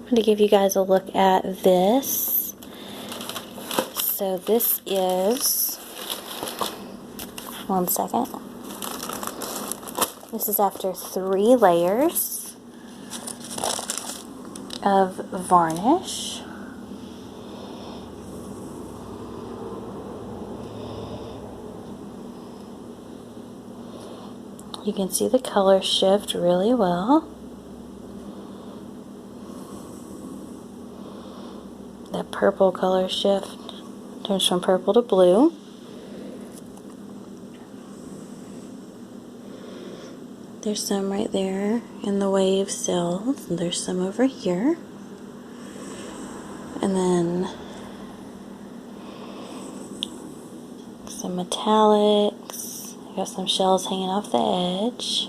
going to give you guys a look at this. So this is, one second. This is after 3 layers of varnish. You can see the color shift really well. That purple color shift turns from purple to blue. There's some right there in the wave cells, and there's some over here. And then some metallics. Got some shells hanging off the edge.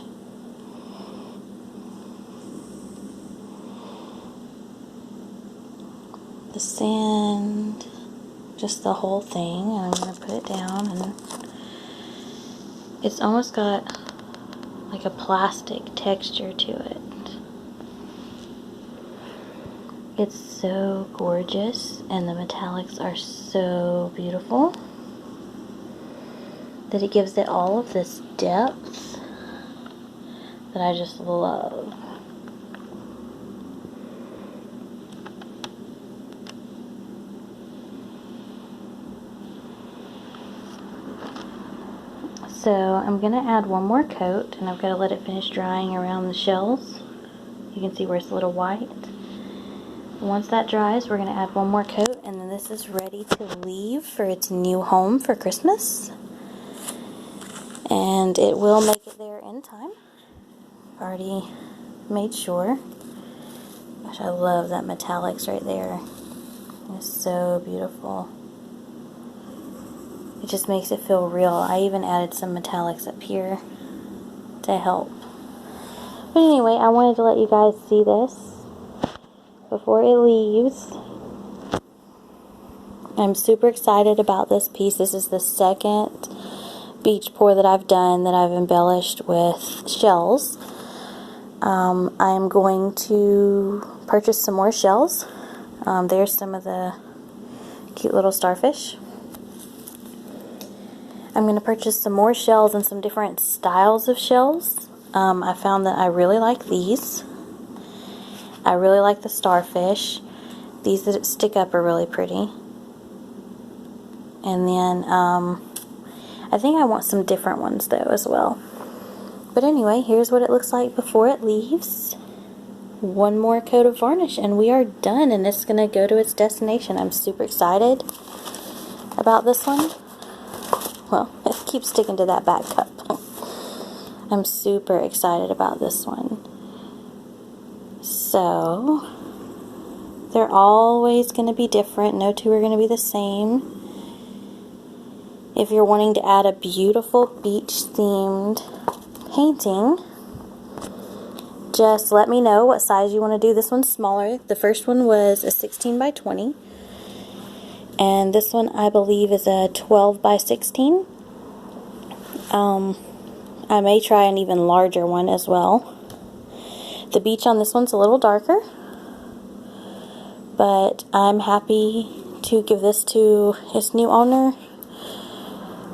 The sand, just the whole thing. I'm going to put it down, and it's almost got like a plastic texture to it. It's so gorgeous, and the metallics are so beautiful that it gives it all of this depth that I just love. So I'm going to add one more coat, and I've got to let it finish drying around the shells. You can see where it's a little white. Once that dries, we're going to add one more coat, and then this is ready to leave for its new home for Christmas. And it will make it there in time. Already made sure. Gosh, I love that metallics right there. It's so beautiful. It just makes it feel real. I even added some metallics up here to help. But anyway, I wanted to let you guys see this before it leaves. I'm super excited about this piece. This is the second beach pour that I've done that I've embellished with shells. I'm going to purchase some more shells. There's some of the cute little starfish. I'm going to purchase some more shells and some different styles of shells. I found that I really like these. I really like the starfish. These that stick up are really pretty. And then I think I want some different ones though as well. But anyway, here's what it looks like before it leaves. One more coat of varnish and we are done, and it's going to go to its destination. I'm super excited about this one. Well, it keeps sticking to that back cup. I'm super excited about this one. So, they're always going to be different. No two are going to be the same. If you're wanting to add a beautiful beach-themed painting, just let me know what size you want to do. This one's smaller. The first one was a 16 by 20. And this one, I believe, is a 12 by 16. I may try an even larger one as well. The beach on this one's a little darker, but I'm happy to give this to its new owner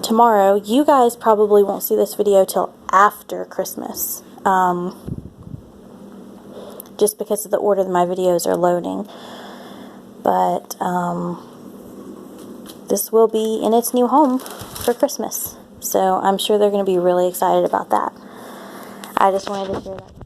tomorrow. You guys probably won't see this video till after Christmas, just because of the order that my videos are loading. But this will be in its new home for Christmas, so I'm sure they're going to be really excited about that. I just wanted to share that.